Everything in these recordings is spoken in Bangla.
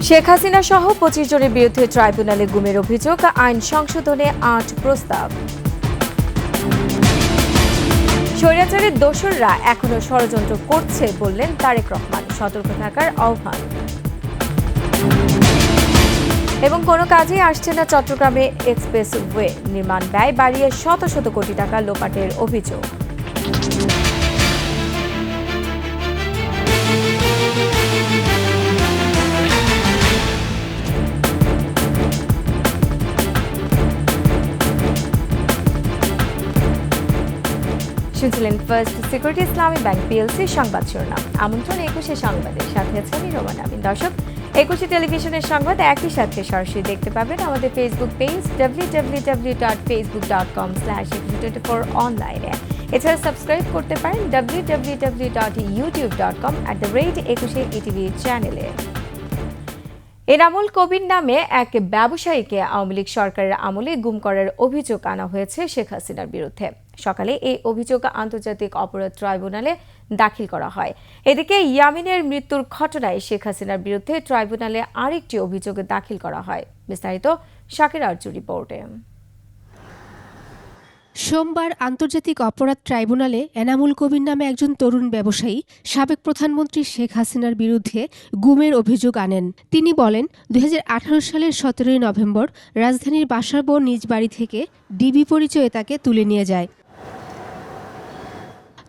শেখ হাসিনা সহ ২৫ জনের বিরুদ্ধে ট্রাইব্যুনালে গুমের অভিযোগ, আইন সংশোধনে ৮ প্রস্তাব। স্বৈরাচারের দোসররা এখনো ষড়যন্ত্র করছে বললেন তারেক রহমান, সতর্ক থাকার আহ্বান। এবং কোনো কাজেই আসছে না চট্টগ্রামে এক্সপ্রেসওয়ে, নির্মাণ ব্যয় বাড়িয়ে শত শত কোটি টাকা লোপাটের অভিযোগ। শুনছিলেন ফার্স্ট সিকিউরিটি ইসলামী ব্যাংক পিএলসি সংবাদ শিরোনাম। আমন্ত্রণ ২১শে সংবাদের সাথে আছে আমি রোমান আমিন। দর্শক, ২১শে টেলিভিশনের সংবাদ একই সাথে সরাসরি দেখতে পাবেন আমাদের ফেসবুক পেজ www.facebook.com/2124 অনলাইনে। এছাড়া সাবস্ক্রাইব করতে পারেন www.youtube.com/21shETV চ্যানেলে। এনামুল কবির নামে এক ব্যবসায়ীকে আওয়ামী লীগ সরকারের আমলে গুম করার অভিযোগ আনা হয়েছে শেখ হাসিনার বিরুদ্ধে। সকালে এই অভিযোগ আন্তর্জাতিক অপরাধ ট্রাইব্যুনালে দাখিল করা হয়। এদিকে ইয়ামিনের মৃত্যুর ঘটনায় শেখ হাসিনার বিরুদ্ধে ট্রাইব্যুনালে আরেকটি অভিযোগ দাখিল করা হয়। বিস্তারিত শাকির আরজু রিপোর্টে। সোমবার আন্তর্জাতিক অপরাধ ট্রাইব্যুনালে এনামুল কবির নামে একজন তরুণ ব্যবসায়ী সাবেক প্রধানমন্ত্রী শেখ হাসিনার বিরুদ্ধে গুমের অভিযোগ আনেন। তিনি বলেন, ২০১৮ সালের ১৭ নভেম্বর রাজধানীর বাসাবো নিজ বাড়ি থেকে ডিবি পরিচয়ে তাকে তুলে নিয়ে যায়।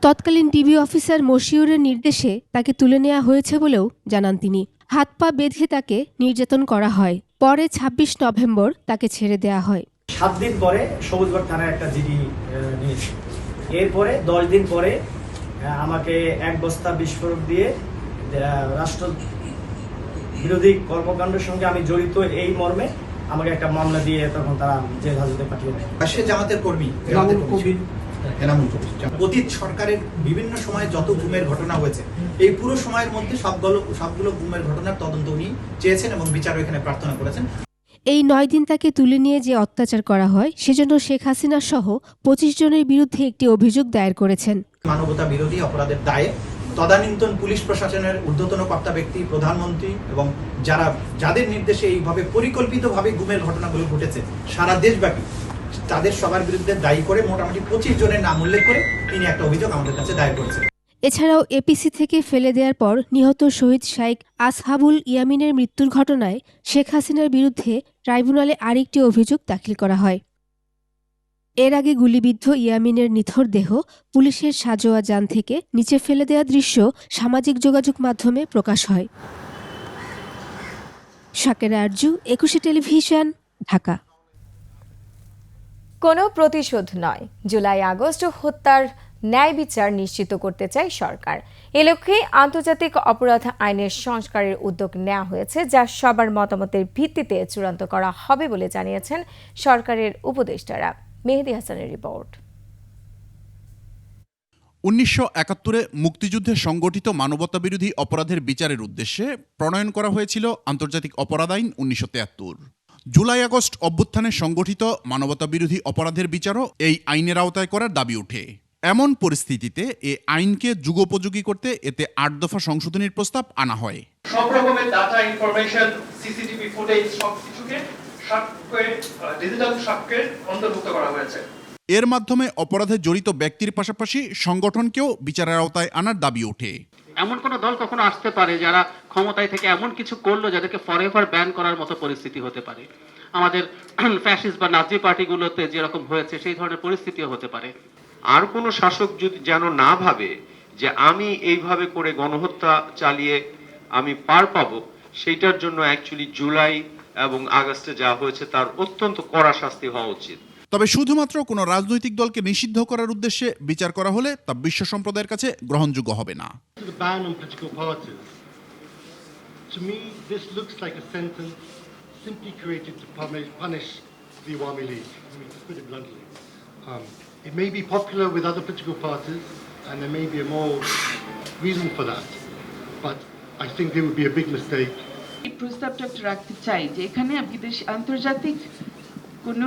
তৎকালীন ডিবি অফিসার মশিউরের নির্দেশে তাকে তুলে নেওয়া হয়েছে বলেও জানান তিনি। হাত পা বেঁধে তাকে নির্যাতন করা হয়। পরে ২৬ নভেম্বর তাকে ছেড়ে দেওয়া হয়। ৭ দিন পরে সবুজবাগ থানায় একটা জিডি নিয়েছি। এরপরে ১০ দিন পরে আমাকে এক বস্তা বিস্ফোরক দিয়ে রাষ্ট্র বিরোধী কর্মকাণ্ডের সঙ্গে আমি জড়িত এই মর্মে আমাকে একটা মামলা দিয়ে তখন তারা জেল হাজতে পাঠিয়ে দেয়। সে জামাতের কর্মী এনামুল কবির। অতীত সরকারের বিভিন্ন সময়ে যত গুমের ঘটনা হয়েছে, এই পুরো সময়ের মধ্যে সবগুলো গুমের ঘটনার তদন্ত উনি চেয়েছেন এবং বিচারও এখানে প্রার্থনা করেছেন। এই ৯ দিন তাকে তুলে নিয়ে যে অত্যাচার করা হয়, সেজন্য শেখ হাসিনা সহ ২৫ জনের বিরুদ্ধে একটি অভিযোগ দায়ের করেছেন। মানবতা বিরোধী অপরাধের দায়ে তদানীন্তন পুলিশ প্রশাসনের ঊর্ধ্বতন কর্তা ব্যক্তি, প্রধানমন্ত্রী এবং যাদের নির্দেশে এইভাবে পরিকল্পিতভাবে গুমের ঘটনাগুলো ঘটেছে সারা দেশব্যাপী, তাদের সবার বিরুদ্ধে দায়ী করে মোটামুটি ২৫ জনের নাম উল্লেখ করে তিনি একটা অভিযোগ আমাদের কাছে দায়ের করেছেন। এছাড়াও এপিসি থেকে ফেলে দেওয়ার পর নিহত শহীদ শাইখ আসহাবুল ইয়ামিনের মৃত্যুর ঘটনায় শেখ হাসিনার বিরুদ্ধে ট্রাইব্যুনালে আরেকটি অভিযোগ দাখিল করা হয়। এর আগে গুলিবিদ্ধ ইয়ামিনের নিথর দেহ পুলিশের সাজোয়া যান থেকে নিচে ফেলে দেওয়া দৃশ্য সামাজিক যোগাযোগ মাধ্যমে প্রকাশ হয়। শাকির আরজু, ২১শে টেলিভিশন, ঢাকা। কোনো প্রতিশোধ নয়, জুলাই আগস্ট হত্যার ন্যায় বিচার নিশ্চিত করতে চায় সরকার। এ লক্ষ্যে আন্তর্জাতিক অপরাধ আইনের সংস্কারের উদ্যোগ নেওয়া হয়েছে, যা সবার মতামতের ভিত্তিতে চূড়ান্ত করা হবে বলে জানিয়েছেন সরকারের উপদেষ্টারা। মেহেদী হাসানের রিপোর্ট। ১৯৭১-এ মুক্তিযুদ্ধে সংগঠিত মানবতাবিরোধী অপরাধের বিচারের উদ্দেশ্যে প্রণয়ন করা হয়েছিল আন্তর্জাতিক অপরাধ আইন ১৯৭৩। জুলাই আগস্ট অভ্যুত্থানে সংগঠিত মানবতাবিরোধী অপরাধের বিচারও এই আইনের আওতায় করার দাবি ওঠে। এমন পরিস্থিতিতে এ আইনকে যুগোপযোগী করতে এতে ৮ দফা সংশোধনীর প্রস্তাব আনা হয়। সব রকমের ডাটা, ইনফরমেশন, সিসিটিভি ফুটেজ সবকিছুকে ডিজিটাল সাক্ষ্যে অন্তর্ভুক্ত করা হয়েছে। এর মাধ্যমে অপরাধে জড়িত ব্যক্তির পাশাপাশি সংগঠনকেও বিচারের আওতায় আনার দাবি ওঠে। এমন কোন দল কখনো আসতে পারে যারা ক্ষমতায় থেকে এমন কিছু করলো যাদেরকে ফরএভার ব্যান করার মতো পরিস্থিতি হতে পারে। আমাদের ফ্যাসিস্ট বা নাজি পার্টিগুলোতে যেরকম হয়েছে সেই ধরনের পরিস্থিতিও হতে পারে। আর কোনো শাসক যদি যেন না ভাবে যে আমি এইভাবে করে গণহত্যা চালিয়ে আমি পার পাবো, সেইটার জন্য অ্যাকচুয়ালি জুলাই এবং আগস্টে যা হয়েছে তার অত্যন্ত কড়া শাস্তি হওয়া উচিত। তবে শুধুমাত্র কোনো রাজনৈতিক দলকে নিষিদ্ধ করার উদ্দেশ্যে বিচার করা হলে তা বিশ্ব সম্প্রদায়ের কাছে গ্রহণযোগ্য হবে না। It may be popular with other political parties, and there may be a more reason for that, but I think there would be a big mistake. এই প্রস্তাবটা রাখতে চাই যে এখানে আন্তর্জাতিক কোনো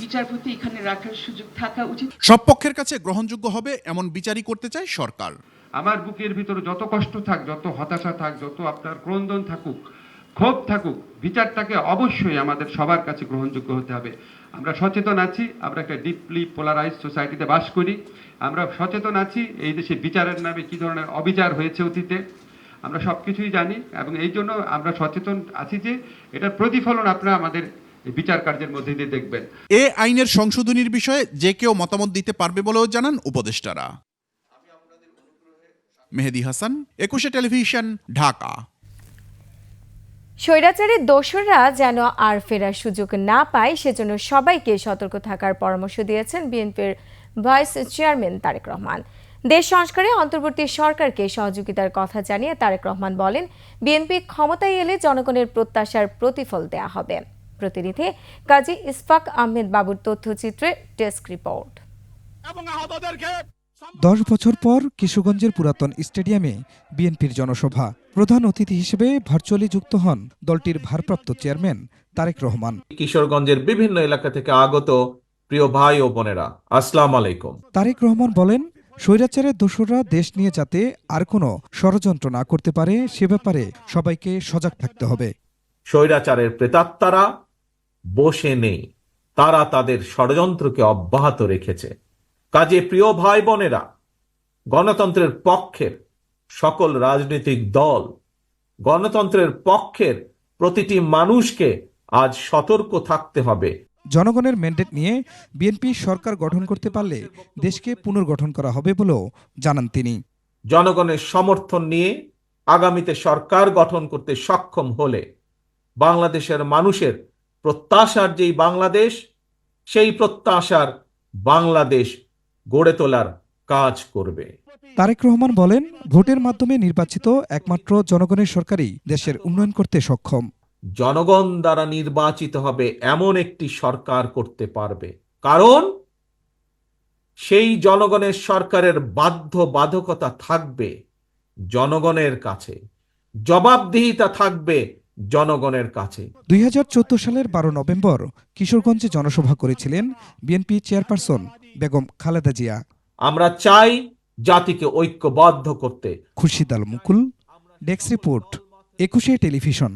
বিচারপতি এখানে রাখার সুযোগ থাকা উচিত। সব পক্ষের কাছে গ্রহণযোগ্য হবে এমন বিচারই করতে চায় সরকার। আমার বুকের ভিতরে যত কষ্ট থাক, যত হতাশা থাক, যত আপনার ক্রন্দন থাকুক, ক্ষোভ থাকুক, বিচারটাকে অবশ্যই আমাদের সবার কাছে গ্রহণযোগ্য হতে হবে। আমরা সচেতন আছি, আমরা একটা ডিপলি পোলারাইজ সোসাইটিতে বাস করি। আমরা সচেতন আছি এই দেশে বিচারের নামে কী ধরনের অবিচার হয়েছে অতীতে, আমরা সব কিছুই জানি, এবং এই জন্য আমরা সচেতন আছি যে এটার প্রতিফলন আপনারা আমাদের বিচার কার্যের মধ্যে দিয়ে দেখবেন। এ আইনের সংশোধনীর বিষয়ে যে কেউ মতামত দিতে পারবে বলেও জানান উপদেষ্টারা। মেহেদী হাসান, 21 টেলিভিশন, ঢাকা। স্বৈরাচারের দোসররা যেন আর ফেরার সুযোগ না পায় সেজন্য সবাইকে সতর্ক থাকার পরামর্শ দিয়েছেন বিএনপির ভাইস চেয়ারম্যান তারেক রহমান। দেশ সংস্কারে অন্তর্বর্তী সরকারকে সহযোগিতার কথা জানিয়ে তারেক রহমান বলেন, বিএনপি ক্ষমতায় এলে জনগণের প্রত্যাশার প্রতিফল দেয়া হবে। প্রতিনিধি কাজী ইসফাক আহমেদ বাবুর তথ্যচিত্রে ডেস্ক রিপোর্ট। 10 বছর পর কিশোরগঞ্জের পুরাতন স্টেডিয়ামে বিএনপির জনসভা। প্রধান অতিথি হিসেবে ভার্চুয়ালি যুক্ত হন দলটির ভারপ্রাপ্ত চেয়ারম্যান তারেক রহমান। কিশোরগঞ্জের বিভিন্ন এলাকা থেকে আগত প্রিয় ভাই ও বোনেরা, আসসালামু আলাইকুম। তারেক রহমান বলেন, স্বৈরাচারের দোসররা দেশ নিয়ে যাতে আর কোনো ষড়যন্ত্র না করতে পারে সে ব্যাপারে সবাইকে সজাগ থাকতে হবে। স্বৈরাচারের প্রেতাত্মারা বসে নেই, তারা তাদের ষড়যন্ত্রকে অব্যাহত রেখেছে। কাজে প্রিয় ভাই বোনেরা, গণতন্ত্রের পক্ষের সকল রাজনৈতিক দল, গণতন্ত্রের পক্ষের প্রতিটি মানুষকে আজ সতর্ক থাকতে হবে। জনগণের ম্যান্ডেট নিয়ে বিএনপি সরকার গঠন করতে পারলে দেশকে পুনর্গঠন করা হবে বলেও জানান তিনি। জনগণের সমর্থন নিয়ে আগামীতে সরকার গঠন করতে সক্ষম হলে বাংলাদেশের মানুষের প্রত্যাশার যেই বাংলাদেশ, সেই প্রত্যাশার বাংলাদেশ গড়ে তোলার কাজ করবে। তারেক রহমান বলেন, ভোটের মাধ্যমে নির্বাচিত একমাত্র জনগণের সরকারই দেশের উন্নয়ন করতে সক্ষম। জনগণ দ্বারা নির্বাচিত হবে এমন একটি সরকার করতে পারবে, কারণ সেই জনগণের সরকারের বাধ্যবাধকতা থাকবে জনগণের কাছে, জবাবদিহিতা থাকবে জনগণের কাছে। 2014 সালের 12 নভেম্বর কিশোরগঞ্জে জনসভা করেছিলেন বিএনপি চেয়ারপারসন বেগম খালেদা জিয়া। আমরা চাই জাতিকে ঐক্যবদ্ধ করতে। খুরশিদ আল মুকুল, ডেস্ক রিপোর্ট, 21 টেলিভিশন।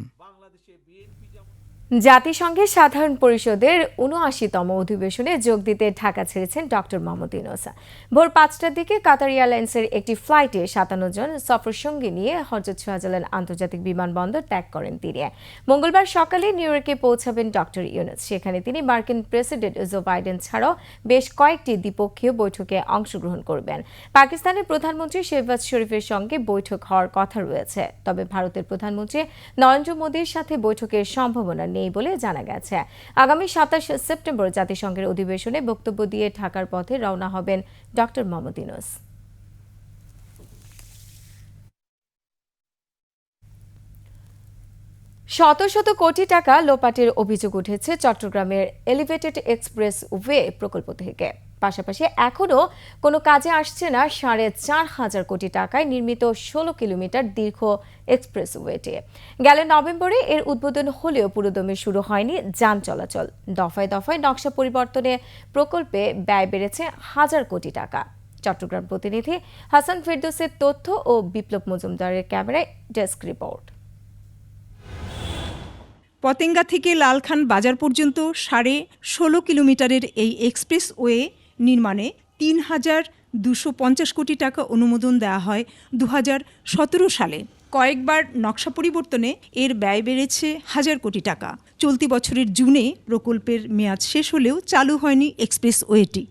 জাতিসংঘের সাধারণ পরিষদের ৭৯তম অধিবেশনে যোগ দিতে ঢাকা ছেড়েছেন ডক্টর মোহাম্মদ ইউনূস। ভোর ৫টার দিকে কাতার এয়ারলাইন্সের একটি ফ্লাইটে ৫৭ জন সফরসঙ্গী নিয়ে হযরত শাহজালাল আন্তর্জাতিক বিমানবন্দর ত্যাগ করেন তিনি। মঙ্গলবার সকালে নিউ ইয়র্কে পৌঁছাবেন ডক্টর ইউনূস। সেখানে তিনি মার্কিন প্রেসিডেন্ট জো বাইডেন ছাড়াও বেশ কয়েকটি দ্বিপক্ষীয় বৈঠকে অংশগ্রহণ করবেন। পাকিস্তানের প্রধানমন্ত্রী শেহবাজ শরীফের সঙ্গে বৈঠক হওয়ার কথা রয়েছে, তবে ভারতের প্রধানমন্ত্রী নরেন্দ্র মোদীর সাথে বৈঠকের সম্ভাবনা নেই বলে জানা গেছে। আগামী ২৭ সেপ্টেম্বর জাতিসংঘের অধিবেশনে বক্তব্য দিয়ে ঢাকার পথে রওনা হবেন ডক্টর মোহাম্মদ ইউনূস। শত শত কোটি টাকা লোপাটের অভিযোগ উঠেছে চট্টগ্রামের এলিভেটেড এক্সপ্রেস ওয়ে প্রকল্প থেকে। পাশাপাশি এখনও কোনো কাজে আসছে না ৪৫০০ কোটি টাকায় নির্মিত ১৬ কিলোমিটার দীর্ঘ এক্সপ্রেসওয়েটি। গেল নভেম্বরে এর উদ্বোধন হলেও পুরোদমে শুরু হয়নি যান চলাচল। দফায় দফায় নকশা পরিবর্তনে প্রকল্পে ব্যয় বেড়েছে হাজার কোটি টাকা। চট্টগ্রাম প্রতিনিধি হাসান ফেরদৌসের তথ্য ও বিপ্লব মজুমদারের ক্যামেরায় ডেস্ক রিপোর্ট। পতেঙ্গা থেকে লালখান বাজার পর্যন্ত ১৬.৫ কিলোমিটারের এই এক্সপ্রেসওয়ে নির্মাণে ৩,২৫০ কোটি টাকা অনুমোদন দেওয়া হয় ২০১৭ সালে। কয়েকবার নকশা পরিবর্তনে এর ব্যয় বেড়েছে হাজার কোটি টাকা। চলতি বছরের জুনে প্রকল্পের মেয়াদ শেষ হলেও চালু হয়নি এক্সপ্রেসওয়েটি।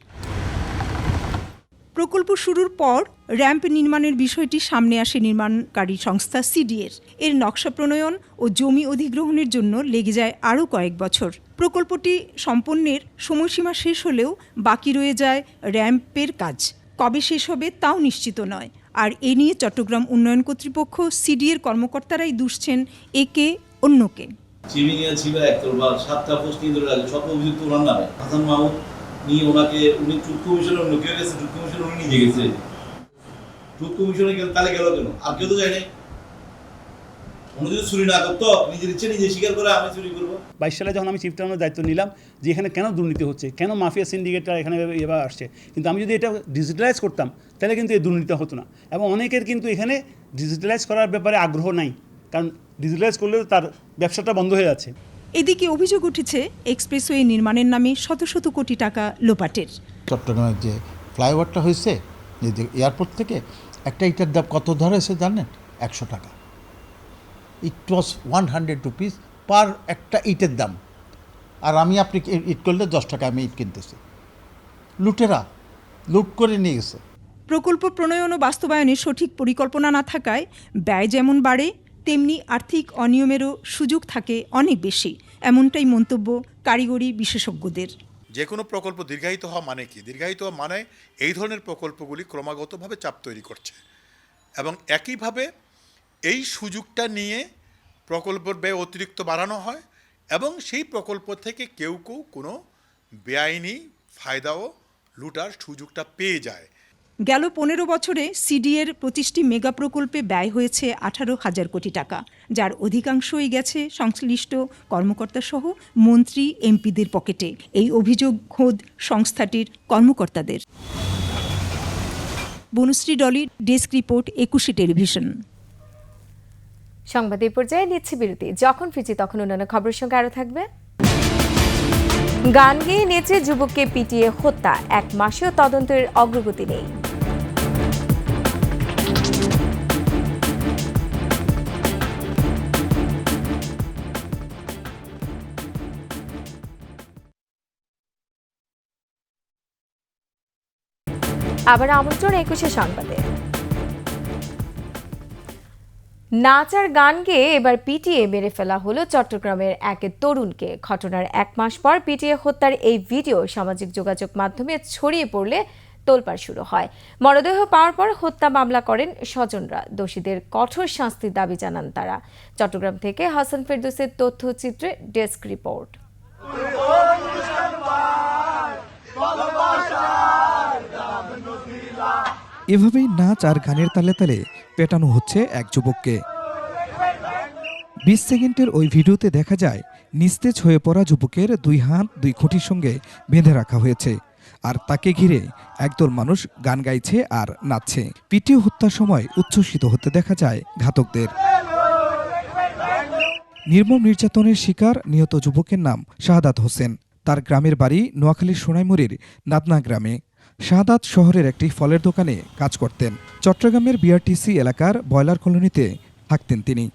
প্রকল্প শুরুর পর র্যাম্প নির্মাণের বিষয়টি সামনে আসে নির্মাণকারী সংস্থা সিডিএর। এর নকশা প্রণয়ন ও জমি অধিগ্রহণের জন্য লেগে যায় আরও কয়েক বছর। প্রকল্পটি সম্পন্নের সময়সীমা শেষ হলেও বাকি রয়ে যায় র্যাম্পের কাজ। কবে শেষ হবে তাও নিশ্চিত নয়। আর এ নিয়ে চট্টগ্রাম উন্নয়ন কর্তৃপক্ষ সিডিএর কর্মকর্তারাই দুষছেন একে অন্যকে। ছিল একতরফা 7টা পোস্টিং ধরে রাখে, সব অভিযুক্ত ওনার নামে। হাসান মাহমুদ নিয়ে ওনাকে উনি ট্রুথ কমিশনে অন্য কেউ গেছে, ট্রুথ কমিশনে উনি নিজে গেছে। ট্রুথ কমিশনে তাহলে গেল কেন? আর কেউ তো যায় নাই। উনি যদি চুরি না করতো, নিজের ইচ্ছে নিজে স্বীকার করে আমি চুরি করবো। 22 সালে যখন আমি চিফ টাউনের দায়িত্ব নিলাম যে এখানে কেন দুর্নীতি হচ্ছে, কেন মাফিয়া সিন্ডিকেটরা এখানে এবার আসছে, কিন্তু আমি যদি এটা ডিজিটালাইজ করতাম তাহলে কিন্তু এই দুর্নীতি হতো না। এবং অনেকের কিন্তু এখানে ডিজিটালাইজ করার ব্যাপারে আগ্রহ নাই, কারণ ডিজিটালাইজ করলে তার ব্যবসাটা বন্ধ হয়ে যাচ্ছে। এদিকে অভিযোগ উঠেছে এক্সপ্রেসওয়ে নির্মাণের নামে শত শত কোটি টাকা লোপাটের। চট্টগ্রামের যে ফ্লাইওভারটা হয়েছে যে এয়ারপোর্ট থেকে, একটা ইটার দাম কত ধরেছে জানেন? 100 টাকা। ইট ওয়াজ 100 রুপিস পার একটা ইটের দাম। আর আপনি ইট করলে 10 টাকা আমি ইট কিনতেছি। লুটেরা লুট করে নিয়ে গেছে। প্রকল্প প্রণয়ন ও বাস্তবায়নে সঠিক পরিকল্পনা না থাকায় ব্যয় যেমন বাড়ে, তেমনি আর্থিক অনিয়মেরও সুযোগ থাকে অনেক বেশি, এমনটাই মন্তব্য কারিগরি বিশেষজ্ঞদের। যে কোনো প্রকল্প দীর্ঘায়িত হওয়া মানে কি? দীর্ঘায়িত হওয়া মানে এই ধরনের প্রকল্পগুলি ক্রমাগতভাবে চাপ তৈরি করছে, এবং একইভাবে এই সুযোগটা নিয়ে প্রকল্পের ব্যয় অতিরিক্ত বাড়ানো হয়, এবং সেই প্রকল্প থেকে কেউ কোনো বেআইনি ফায়দাও লুটার সুযোগটা পেয়ে যায়। গেল 15 বছরে সিডিএর 25টি মেগা প্রকল্পে ব্যয় হয়েছে 18,000 কোটি টাকা, যার অধিকাংশই গেছে সংশ্লিষ্ট কর্মকর্তাসহ মন্ত্রী এমপিদের পকেটে। এই অভিযোগ খোদ সংস্থাটির কর্মকর্তাদের। Banushree Dolly, desk report, 21 television. সংবাদ এই পর্যায়ে নিচ্ছে বিরতি। যখন ফিরছি তখন অন্যান্য খবরের সঙ্গে আরও থাকবে। গান গেয়ে নেচে যুবককে পিটিয়ে হত্যা, 1 মাসেও তদন্তের অগ্রগতি নেই। আবার আমন্ত্রণ 21 সংবাদে। নাচ আর গান গেয়ে এবার পিটিয়ে মেরে ফেলা হলো চট্টগ্রামের এক তরুণকে। ঘটনার 1 মাস পর পিটিয়ে হত্যার এই ভিডিও সামাজিক যোগাযোগ মাধ্যমে ছড়িয়ে পড়লে তোলপাড় শুরু হয়। মরদেহ পাওয়ার পর হত্যা মামলা করেন স্বজনরা। দোষীদের কঠোর শাস্তির দাবি জানান তারা। চট্টগ্রাম থেকে হাসান ফেরদৌসের তথ্যচিত্রে ডেস্ক রিপোর্ট। এভাবেই নাচ আর গানের তালে তালে পেটানো হচ্ছে এক যুবককে। 20 সেকেন্ডের ওই ভিডিওতে দেখা যায় নিস্তেজ হয়ে পড়া যুবকের 2 হাত 2 খুঁটির সঙ্গে বেঁধে রাখা হয়েছে, আর তাকে ঘিরে একদল মানুষ গান গাইছে আর নাচছে। পিটিয়ে হত্যার সময় উচ্ছ্বসিত হতে দেখা যায় ঘাতকদের। নির্মম নির্যাতনের শিকার নিহত যুবকের নাম শাহাদাত হোসেন। তার গ্রামের বাড়ি নোয়াখালীর সোনাইমুড়ির নাদনা গ্রামে। শাহাদাত শহরের একটি ফলের দোকানে কাজ করতেন। চট্টগ্রামের বিআরটিসি এলাকার বয়লার কলোনিতে থাকতেন তিনি।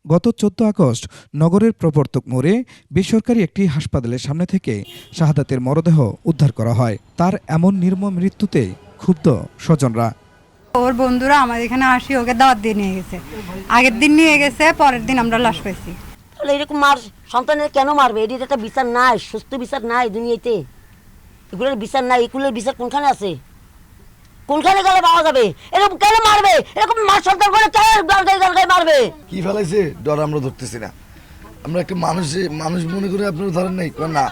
গত 14 আগস্ট নগরের প্রবর্তক মোড়ে বেসরকারি একটি হাসপাতালের সামনে থেকে শাহাদাতের মরদেহ উদ্ধার করা হয়। তার এমন নির্মম মৃত্যুতে ক্ষুব্ধ স্বজনরা। ওর বন্ধুরা আমাদের এখানে আসি ওকে দাওয়াত দিয়ে নিয়ে গেছে, আগের দিন নিয়ে গেছে, পরের দিন আমরা লাশ পাইছি। এরকম মার সন্তানের কেন মারবে? এটির একটা বিচার নাই, সুস্থ বিচার নাই দুনিয়াতে। এগুলোর বিচার নাই, এগুলোর বিচার কোনখানে আছে? কোনখানে গেলে পাওয়া যাবে? এরকম কেন মারবে? এরকম মার সন্তান করে কেন মারবে? কি ফেলাইছে ডর আমরা ধরতেছি না। আমরা একটা মানুষ মনে করে আপনারা ধরেন নাই না,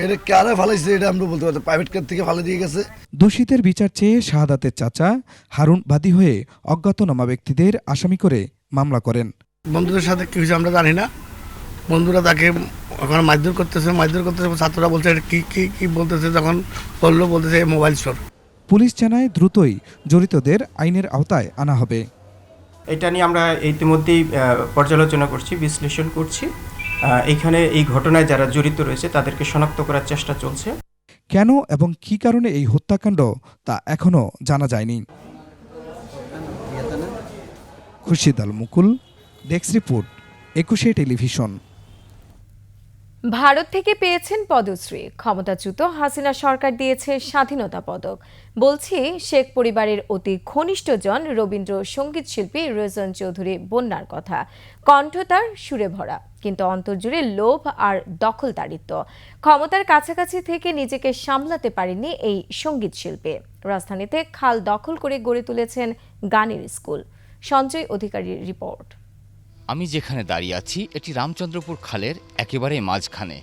এটা কারা ফেলাইছে এটা আমরা বলতে পারছি। প্রাইভেট কার থেকে ফেলে দিয়ে গেছে। দোষীদের বিচার চেয়ে শাহাদাতের চাচা হারুন বাদী হয়ে অজ্ঞাতনামা ব্যক্তিদের আসামি করে মামলা করেন। বন্ধুদের সাথে কি হয়েছে আমরা জানি না। বন্ধুরা তাকে ওখানে মারধর করতেছে, ছাত্ররা বলছে কি কি কি বলতেছে, যখন বলতেছে মোবাইল চোর। পুলিশ জানায় দ্রুতই জড়িতদের আইনের আওতায় আনা হবে। এটা নিয়ে আমরা ইতিমধ্যেই পর্যালোচনা করছি, বিশ্লেষণ করছি। এখানে এই ঘটনায় যারা জড়িত রয়েছে তাদেরকে শনাক্ত করার চেষ্টা চলছে। কেন এবং কী কারণে এই হত্যাকাণ্ড তা এখনও জানা যায়নি। খুরশিদ আল মুকুল, ডেস্ক রিপোর্ট, 21 টেলিভিশন। ভারত থেকে পেয়েছেন পদ্মশ্রী। ক্ষমতাচ্যুত হাসিনা সরকার দিয়েছে স্বাধীনতা পদক। বলছি শেখ পরিবারের অতি ঘনিষ্ঠজন রবীন্দ্র সঙ্গীত শিল্পী রেজন চৌধুরী বন্যার কথা। কণ্ঠ তার সুরে ভরা, কিন্তু অন্তর্জুড়ে লোভ আর দখলদারিত্ব। ক্ষমতার কাছাকাছি থেকে নিজেকে সামলাতে পারেননি এই সঙ্গীত শিল্পী। রাজধানীতে খাল দখল করে গড়ে তুলেছেন গানের স্কুল। সঞ্জয় অধিকারীর রিপোর্ট। আমি যেখানে দাঁড়িয়ে আছি এটি রামচন্দ্রপুর খালের একেবারে মাঝখানে।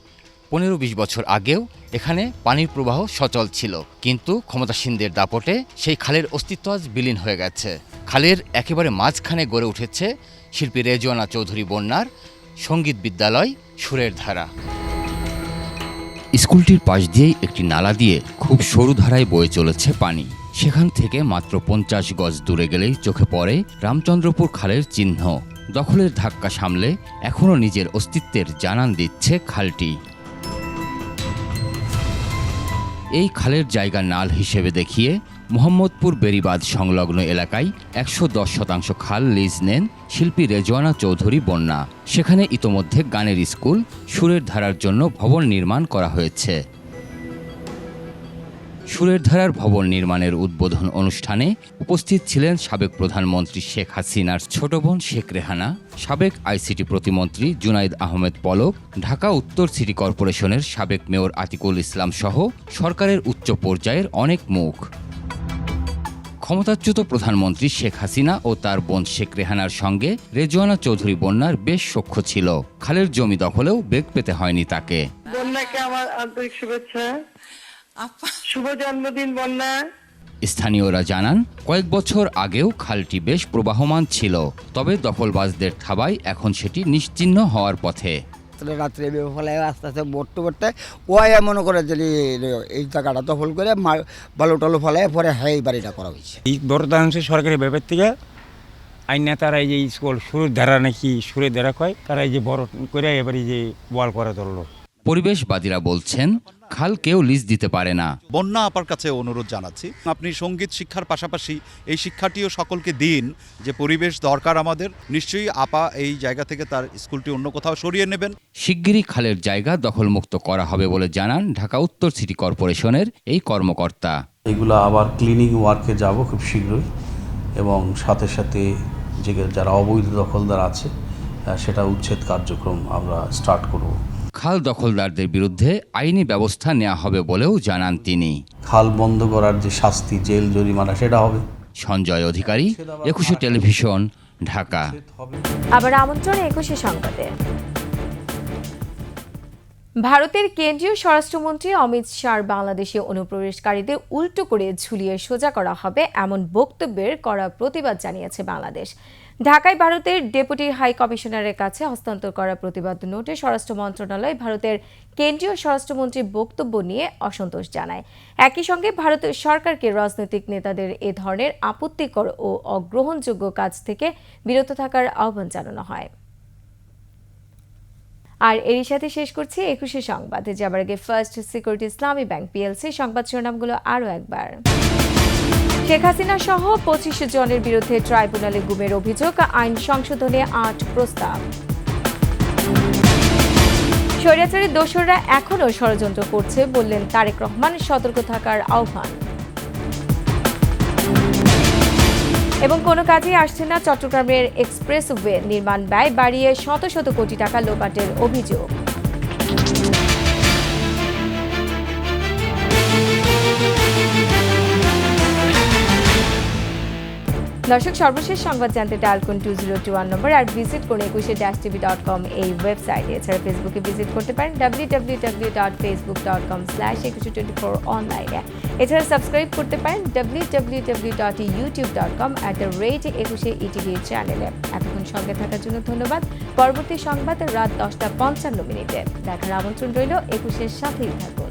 15-20 বছর আগেও এখানে পানির প্রবাহ সচল ছিল, কিন্তু ক্ষমতাসীনদের দাপটে সেই খালের অস্তিত্ব আজ বিলীন হয়ে গেছে। খালের একেবারে মাঝখানে গড়ে উঠেছে শিল্পী রেজওয়ানা চৌধুরী বন্যার সঙ্গীত বিদ্যালয় সুরের ধারা। স্কুলটির পাশ দিয়েই একটি নালা দিয়ে খুব সরু ধারায় বয়ে চলেছে পানি। সেখান থেকে মাত্র 50 গজ দূরে গেলেই চোখে পড়ে রামচন্দ্রপুর খালের চিহ্ন। দখলের ধাক্কা সামলে এখনও নিজের অস্তিত্বের জানান দিচ্ছে খালটি। এই খালের জায়গা নাল হিসেবে দেখিয়ে মোহাম্মদপুর বেড়িবাঁধ সংলগ্ন এলাকায় 110% খাল লিজ নেন শিল্পী রেজওয়ানা চৌধুরী বন্যা। সেখানে ইতোমধ্যে গানের স্কুল, সুরের ধারার জন্য ভবন নির্মাণ করা হয়েছে। সুরের ধারার ভবন নির্মাণের উদ্বোধন অনুষ্ঠানে উপস্থিত ছিলেন সাবেক প্রধানমন্ত্রী শেখ হাসিনার ছোট বোন শেখ রেহানা, সাবেক আইসিটি প্রতিমন্ত্রী জুনাইদ আহমেদ পলক, ঢাকা উত্তর সিটি কর্পোরেশনের সাবেক মেয়র আতিকুল ইসলাম সহ সরকারের উচ্চ পর্যায়ের অনেক মুখ। ক্ষমতাচ্যুত প্রধানমন্ত্রী শেখ হাসিনা ও তার বোন শেখ রেহানার সঙ্গে রেজওয়ানা চৌধুরী বন্যার বেশ সখ্য ছিল। খালের জমি দখলেও বেগ পেতে হয়নি তাকে। বন্যাকে আমার আন্তরিক শুভেচ্ছা, শুভ জন্মদিন বন্যা। স্থানীয়রা জানান, কয়েক বছর আগেও খালটি বেশ প্রবাহমান ছিল, তবে দখলবাজদের থাবায় এখন সেটি নিশ্চিহ্ন হওয়ার পথে। রাত্রে ফলে আস্তে আস্তে বটতে ওয়াই মনে করে যে এই জায়গাটা দখল করে বালু টালু ফলে পরে এই বাড়িটা করা হয়েছে। এই বর্ধাংশ সরকারি ব্যাপার থেকে আইনা তারা এই যে স্কুল সুরের ধারা নাকি সুরের ধারা কয়, তারা এই যে বড় করে এবারে যে ওয়াল করে ধরলো। পরিবেশবাদীরা বলছেন, খাল কেউ লিজ দিতে পারে না। বন্যা আপার কাছে অনুরোধ জানাচ্ছি, আপনি সঙ্গীত শিক্ষার পাশাপাশি এই শিক্ষাটিও সকলকে দিন যে পরিবেশ দরকার আমাদের। নিশ্চয়ই আপা এই জায়গা থেকে তার স্কুলটি অন্য কোথাও সরিয়ে নেবেন। শিগগিরই খালের জায়গা দখলমুক্ত করা হবে বলে জানান ঢাকা উত্তর সিটি কর্পোরেশনের এই কর্মকর্তা। এগুলো আবার ক্লিনিং ওয়ার্কে যাব খুব শীঘ্রই, এবং সাথে সাথে যে যারা অবৈধ দখলদার আছে সেটা উচ্ছেদ কার্যক্রম আমরা স্টার্ট করব। খাল দখলদারদের বিরুদ্ধে আইনি ব্যবস্থা নেওয়া হবে বলেও জানান তিনি। খাল বন্ধ করার যে শাস্তি, জেল জরিমানা, সেটা হবে। সঞ্জয় অধিকারী, 21 টেলিভিশন, ঢাকা। আবার আমন্ত্রণ 21 সংবাদে। ভারতের কেন্দ্রীয় স্বরাষ্ট্রমন্ত্রী অমিত শাহর বাংলাদেশে অনুপ্রবেশকারীদের উল্টো করে ঝুলিয়ে সোজা করা হবে এমন বক্তব্যের কড়া প্রতিবাদ জানিয়েছে বাংলাদেশ। ঢাকায় ভারতের ডেপুটি হাই কমিশনারের কাছে হস্তান্তর করা প্রতিবাদ নোটে স্বরাষ্ট্র মন্ত্রণালয় ভারতের কেন্দ্রীয় স্বরাষ্ট্রমন্ত্রীর বক্তব্য নিয়ে অসন্তোষ জানায়। একই সঙ্গে ভারত সরকারকে রাজনৈতিক নেতাদের এ ধরনের আপত্তিকর ও অগ্রহণযোগ্য কাজ থেকে বিরত থাকার আহ্বান জানানো হয়। আর এরই সাথে শেষ করছি 21 সংবাদে যাবার আগে ফার্স্ট সিকিউরিটি ইসলামী ব্যাংক পিএলসি সংবাদ শিরোনামগুলো আরও একবার। শেখ হাসিনা সহ 25 জনের বিরুদ্ধে ট্রাইব্যুনালে গুমের অভিযোগ, আইন সংশোধনে 8 প্রস্তাব। স্বৈরাচারের দোসররা এখনও ষড়যন্ত্র করছে বললেন তারেক রহমান, সতর্ক থাকার আহ্বান। এবং কোনো কাজেই আসছে না চট্টগ্রামের এক্সপ্রেসওয়ে নির্মাণ ব্যয় বাড়িয়ে শত শত কোটি টাকা লোপাটের অভিযোগ। দর্শক, সর্বশেষ সংবাদ জানতে ডায়াল করুন 2021 নম্বর আর ভিজিট করুন 21-tv.com এই ওয়েবসাইটে। এছাড়া ফেসবুকে ভিজিট করতে পারেন www.facebook.com/2124 অনলাইনে। এছাড়া সাবস্ক্রাইব করতে পারেন www.youtube.com/21etv চ্যানেলে। এতক্ষণ সঙ্গে থাকার জন্য ধন্যবাদ। পরবর্তী সংবাদ রাত 10টা 55 মিনিটে দেখার আমন্ত্রণ রইল। 21-এর সাথেই থাকুন।